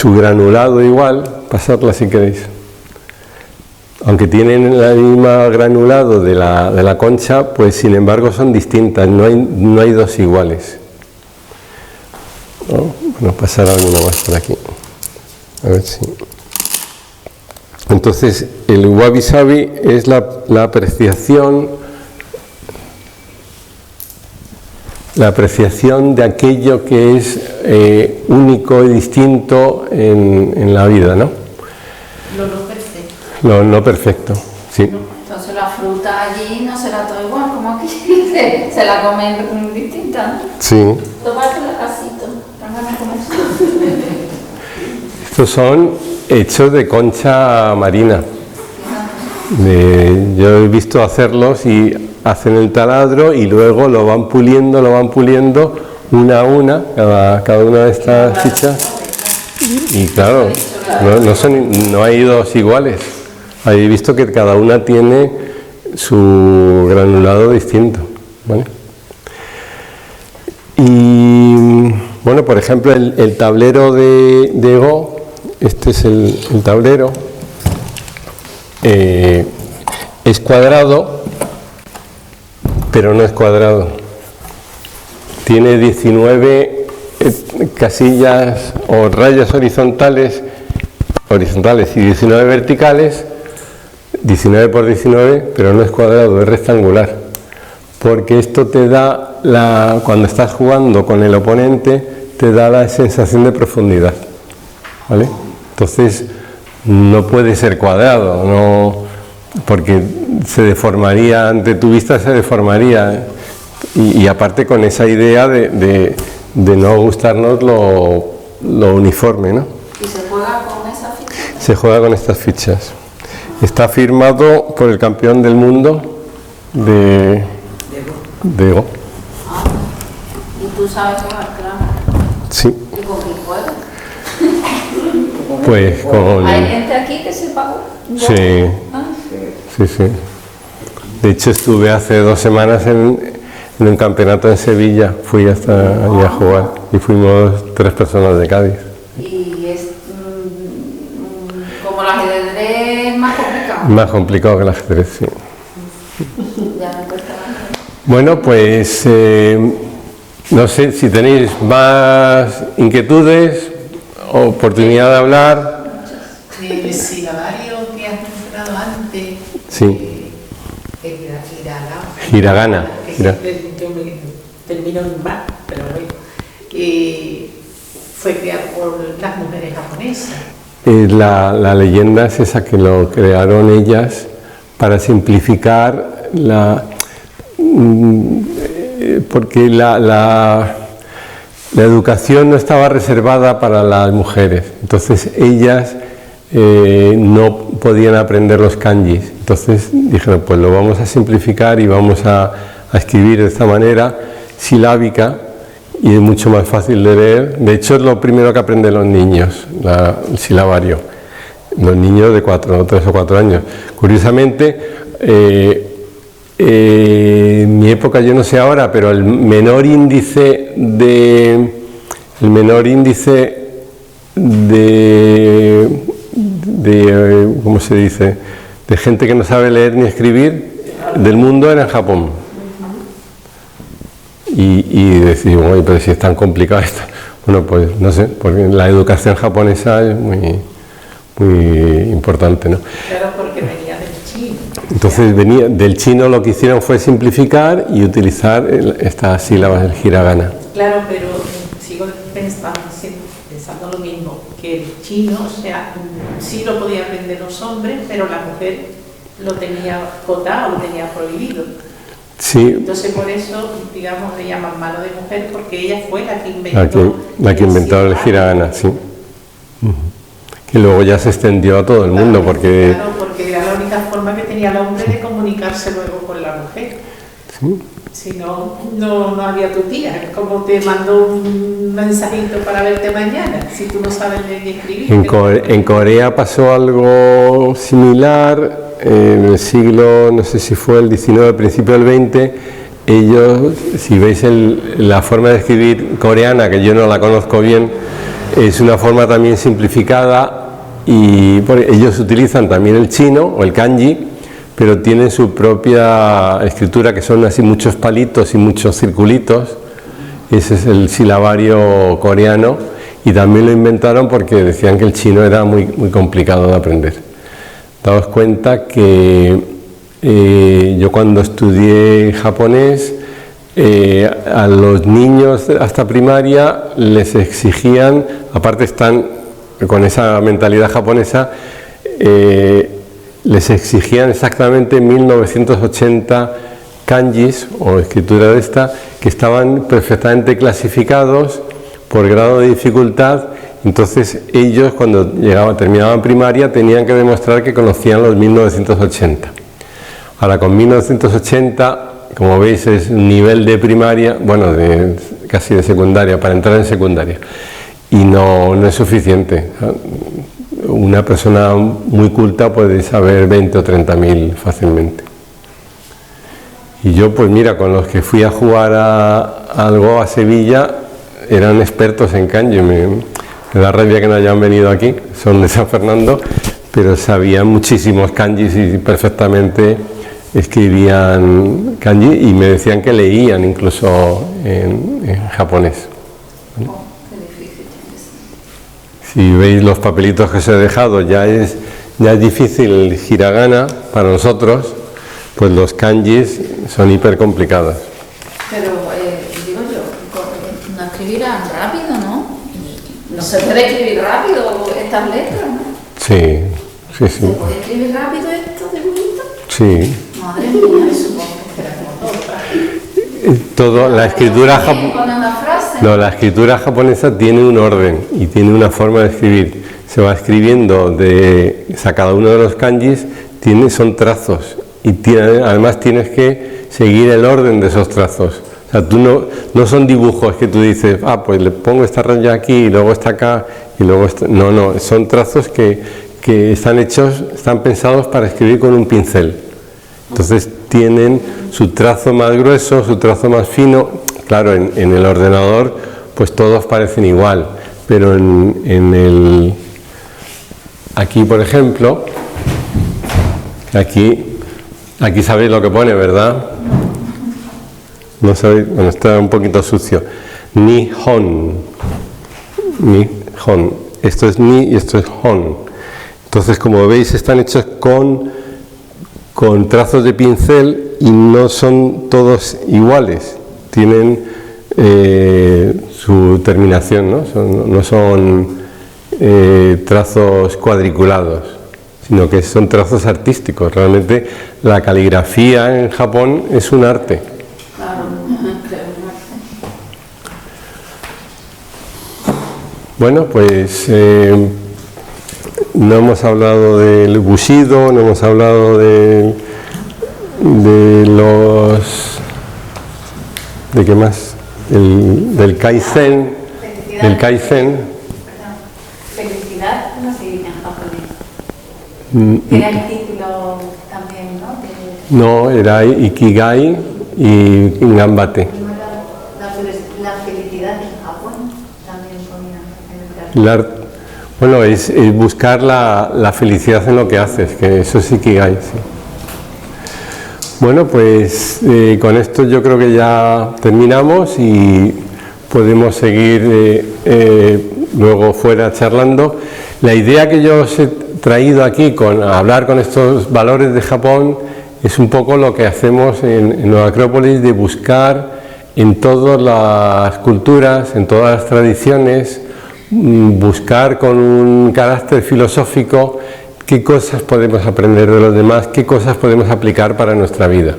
granulado igual, pasadla si queréis. Aunque tienen el mismo granulado de la concha, pues sin embargo son distintas, no hay dos iguales. ¿No? Bueno, pasar alguna más por aquí. A ver si. Entonces, el Wabi Sabi es la apreciación de aquello que es único y distinto en la vida, ¿no? Lo no perfecto. Lo no perfecto, sí. Entonces la fruta allí no será todo igual como aquí, se la comen distinta, ¿no? Sí. Tomártela casito, van a comer. Estos son hechos de concha marina. Yo he visto hacerlos y hacen el taladro y luego lo van puliendo una a una, cada una de estas fichas. Y claro, no hay dos iguales. He visto que cada una tiene su granulado distinto, ¿vale? Y bueno, por ejemplo, el tablero de Go, este es el tablero, es cuadrado, pero no es cuadrado. Tiene 19 casillas o rayas horizontales y 19 verticales, 19 por 19, pero no es cuadrado, es rectangular, porque esto te da, cuando estás jugando con el oponente, te da la sensación de profundidad, ¿vale? Entonces no puede ser cuadrado, no, porque se deformaría, ante tu vista se deformaría, y aparte con esa idea de no gustarnos lo uniforme, ¿no? ¿Y se juega con esas fichas? Se juega con estas fichas. Está firmado por el campeón del mundo de Go. Ah, ¿y tú sabes jugar, claro? Sí. ¿Y con quién juegas? Pues con... ¿Hay gente aquí que sepa jugar? Sí. ¿Ah? Sí. De hecho estuve hace 2 semanas en un campeonato en Sevilla, fui hasta allí a jugar y fuimos 3 personas de Cádiz. Y es como el ajedrez más complicado. Más complicado que el ajedrez, sí. Ya me cuesta más. Bueno, pues no sé si tenéis más inquietudes, oportunidad de hablar. El silabario que has mencionado antes, Sí. el Hiragana. yo me termino en más, pero bueno, fue creado por las mujeres japonesas. La leyenda es esa, que lo crearon ellas para simplificar porque la educación no estaba reservada para las mujeres, entonces ellas no podían aprender los kanjis. Entonces dijeron, pues lo vamos a simplificar y vamos a escribir de esta manera silábica, y es mucho más fácil de leer. De hecho, es lo primero que aprenden los niños, el silabario. Los niños de 3 o 4 años. Curiosamente, en mi época, yo no sé ahora, pero el menor índice de ¿cómo se dice?, de gente que no sabe leer ni escribir del mundo era en Japón. Y decimos, oye, pero si es tan complicado esto. Bueno, pues no sé, porque la educación japonesa es muy importante, ¿no? Claro, porque venía del chino. Entonces del chino, lo que hicieron fue simplificar y utilizar estas sílabas del hiragana. Claro, pero sigo pensando lo mismo, que el chino, o sea, sí lo podían aprender los hombres, pero la mujer lo tenía cotado, lo tenía prohibido. Sí. Entonces por eso, digamos, le llaman mano de mujer, porque ella fue la que inventó el hiragana, sí. Que luego ya se extendió a todo el mundo, porque... Claro, porque era la única forma que tenía el hombre de comunicarse luego con la mujer. Sí. Si no, no había tu tía. Como te mandó un mensajito para verte mañana, si tú no sabes leer ni escribir. En Corea pasó algo similar. En el siglo, no sé si fue el 19, principio del 20, ellos, si veis la forma de escribir coreana, que yo no la conozco bien, es una forma también simplificada, y ellos utilizan también el chino o el kanji, pero tienen su propia escritura, que son así muchos palitos y muchos circulitos. Ese es el silabario coreano, y también lo inventaron porque decían que el chino era muy complicado de aprender. Daos cuenta que yo cuando estudié japonés, a los niños hasta primaria les exigían, aparte están con esa mentalidad japonesa, les exigían exactamente 1980 kanjis o escritura de esta, que estaban perfectamente clasificados por grado de dificultad. Entonces ellos, cuando terminaban primaria, tenían que demostrar que conocían los 1980. Ahora, con 1980, como veis, es un nivel de primaria, bueno, casi de secundaria, para entrar en secundaria, y no es suficiente. Una persona muy culta puede saber 20 o 30.000 fácilmente. Y yo, pues mira, con los que fui a jugar algo a Sevilla, eran expertos en kanji. Me da rabia que no hayan venido aquí, son de San Fernando, pero sabían muchísimos kanjis y perfectamente escribían kanji, y me decían que leían incluso en japonés. Si veis los papelitos que os he dejado, ya es difícil el hiragana para nosotros, pues los kanjis son hiper complicados. Pero digo yo, no escribirán rápido, ¿no? No se puede escribir rápido estas letras, ¿no? Sí. ¿Se puede escribir rápido estos dibujitos? Sí. Madre mía, supongo que era como todo. La escritura japonesa tiene un orden y tiene una forma de escribir. Se va escribiendo cada uno de los kanjis son trazos, y además tienes que seguir el orden de esos trazos. O sea, no son dibujos que tú dices, pues le pongo esta raya aquí y luego está acá y luego esta. No, son trazos que están pensados para escribir con un pincel. Entonces tienen su trazo más grueso, su trazo más fino. Claro, en el ordenador pues todos parecen igual, pero aquí, por ejemplo, aquí sabéis lo que pone, ¿verdad? No sabéis, bueno, está un poquito sucio. Nihon. Esto es ni y esto es hon. Entonces, como veis, están hechos con trazos de pincel y no son todos iguales. Tienen su terminación, ¿no? No son trazos cuadriculados, sino que son trazos artísticos. Realmente la caligrafía en Japón es un arte. Bueno, pues no hemos hablado del Bushido, no hemos hablado de qué más, del Kaizen, del Kaizen. Felicidad no se dice en japonés. Era el título también, ¿no? No, era Ikigai y Ganbate. La felicidad en Japón también ponía. Bueno, es buscar la felicidad en lo que haces, que eso es Ikigai, sí. Bueno, pues con esto yo creo que ya terminamos y podemos seguir luego fuera charlando. La idea que yo os he traído aquí con hablar con estos valores de Japón es un poco lo que hacemos en Nueva Acrópolis, de buscar en todas las culturas, en todas las tradiciones, buscar con un carácter filosófico qué cosas podemos aprender de los demás, qué cosas podemos aplicar para nuestra vida.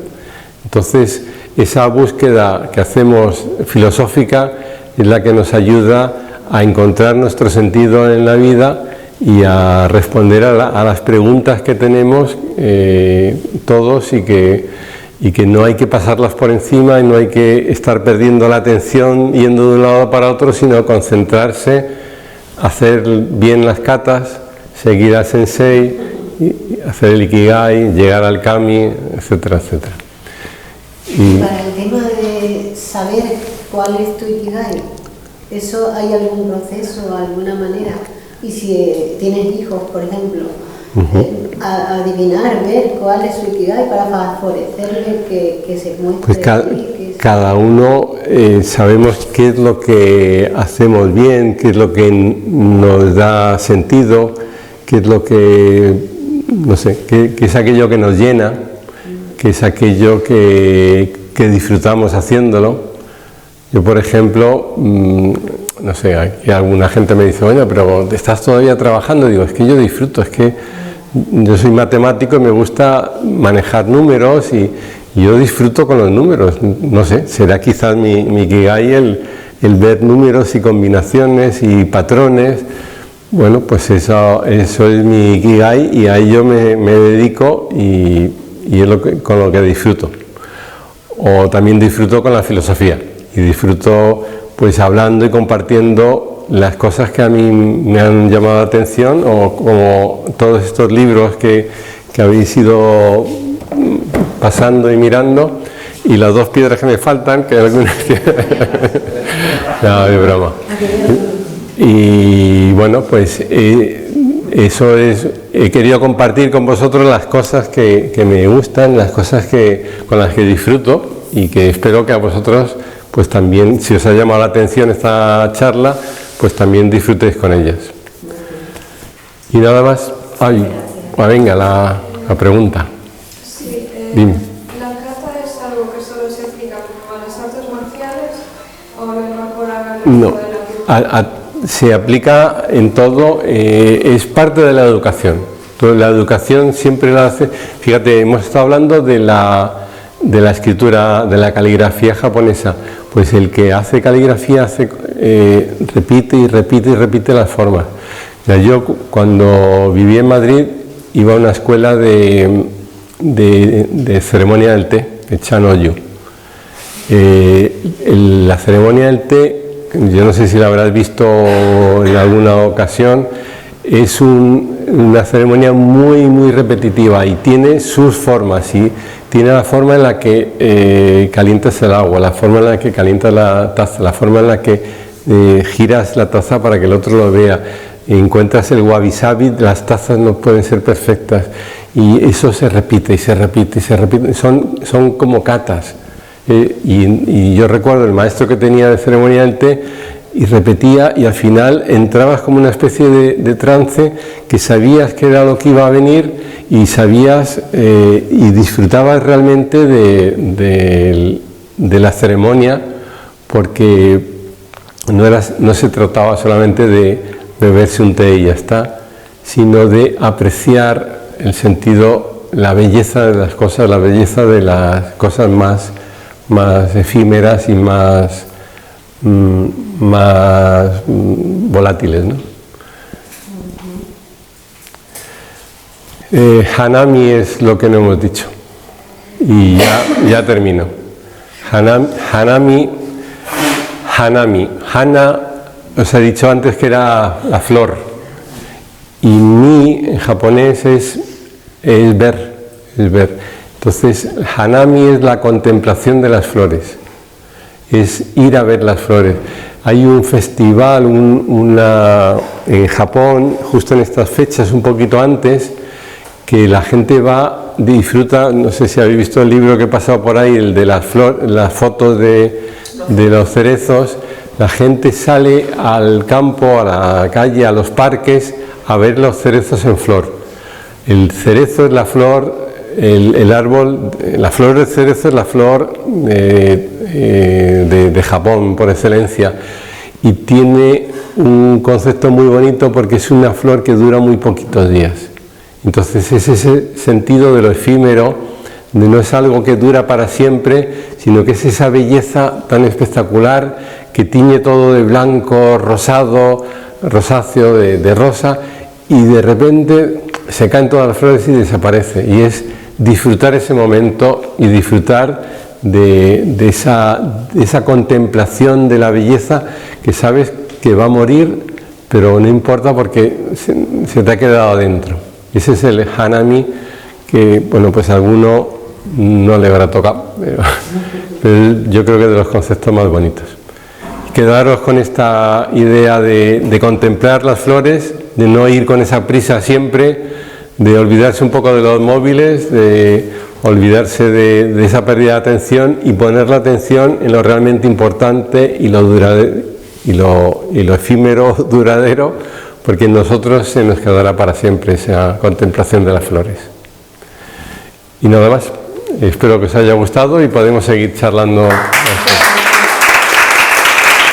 Entonces, esa búsqueda que hacemos filosófica es la que nos ayuda a encontrar nuestro sentido en la vida y a responder a las preguntas que tenemos todos y que no hay que pasarlas por encima y no hay que estar perdiendo la atención yendo de un lado para otro, sino concentrarse, hacer bien las katas, seguir al sensei, hacer el ikigai, llegar al kami, etcétera, etcétera. Y para el tema de saber cuál es tu ikigai, ¿eso hay algún proceso, alguna manera? Y si tienes hijos, por ejemplo, adivinar, ver cuál es su ikigai para favorecerle que se muestre. Pues cada uno sabemos qué es lo que hacemos bien, qué es lo que nos da sentido, qué es lo que, no sé, qué es aquello que nos llena, qué es aquello que disfrutamos haciéndolo. Yo, por ejemplo, no sé, aquí alguna gente me dice, bueno, pero ¿estás todavía trabajando? Digo, es que yo disfruto, es que yo soy matemático y me gusta manejar números y yo disfruto con los números. No sé, será quizás mi ikigai el ver números y combinaciones y patrones. Bueno, pues eso es mi ikigai y a ello me dedico y es con lo que disfruto. O también disfruto con la filosofía y disfruto pues hablando y compartiendo las cosas que a mí me han llamado la atención, o como todos estos libros que habéis ido pasando y mirando, y las dos piedras que me faltan, que algunas no, de broma. Y bueno, pues eso es, he querido compartir con vosotros las cosas que me gustan, las cosas con las que disfruto, y que espero que a vosotros pues también, si os ha llamado la atención esta charla, pues también disfrutéis con ellas. Y nada más. Venga, la pregunta. Sí, dime. ¿La kata es algo que solo se aplica como a las artes marciales o lo incorporan al resto No, de la vida? se aplica en todo, es parte de la educación. Entonces, la educación siempre la hace. Fíjate, hemos estado hablando de la escritura, de la caligrafía japonesa. Pues el que hace caligrafía repite y repite y repite las formas. Yo cuando viví en Madrid iba a una escuela de ceremonia del té, el Chanoyu. La ceremonia del té, yo no sé si la habrás visto en alguna ocasión, es una ceremonia muy muy repetitiva y tiene sus formas, y tiene la forma en la que calientas el agua, la forma en la que calientas la taza, la forma en la que giras la taza para que el otro lo vea. Encuentras el wabi-sabi, las tazas no pueden ser perfectas, y eso se repite y se repite y se repite. Son como katas. Y yo recuerdo el maestro que tenía de ceremonia del té, y repetía, y al final entrabas como una especie de trance, que sabías que era lo que iba a venir, y sabías y disfrutabas realmente de la ceremonia, porque no se trataba solamente de beberse un té y ya está, sino de apreciar el sentido, la belleza de las cosas, la belleza de las cosas más efímeras y más más volátiles, ¿no? Hanami es lo que no hemos dicho. Y ya termino. Hanami, Hana, os he dicho antes que era la flor. Y mi en japonés es ver. Entonces, Hanami es la contemplación de las flores. Es ir a ver las flores. Hay un festival en Japón, justo en estas fechas, un poquito antes, que la gente va, disfruta, no sé si habéis visto el libro que he pasado por ahí, el de las fotos de los cerezos. La gente sale al campo, a la calle, a los parques, a ver los cerezos en flor. El cerezo es la flor, el árbol, la flor del cerezo es la flor de Japón por excelencia, y tiene un concepto muy bonito porque es una flor que dura muy poquitos días. Entonces es ese sentido de lo efímero, de no es algo que dura para siempre, sino que es esa belleza tan espectacular que tiñe todo de blanco, rosado, rosáceo, de rosa, y de repente se caen todas las flores y desaparece. Y es disfrutar ese momento y disfrutar de esa contemplación de la belleza que sabes que va a morir, pero no importa porque se te ha quedado adentro. Ese es el Hanami, que bueno, pues a alguno no le habrá tocado, pero yo creo que es de los conceptos más bonitos. Quedaros con esta idea de contemplar las flores, de no ir con esa prisa siempre, de olvidarse un poco de los móviles, de olvidarse de esa pérdida de atención y poner la atención en lo realmente importante y lo efímero duradero, porque en nosotros se nos quedará para siempre esa contemplación de las flores. Y nada más, espero que os haya gustado y podemos seguir charlando.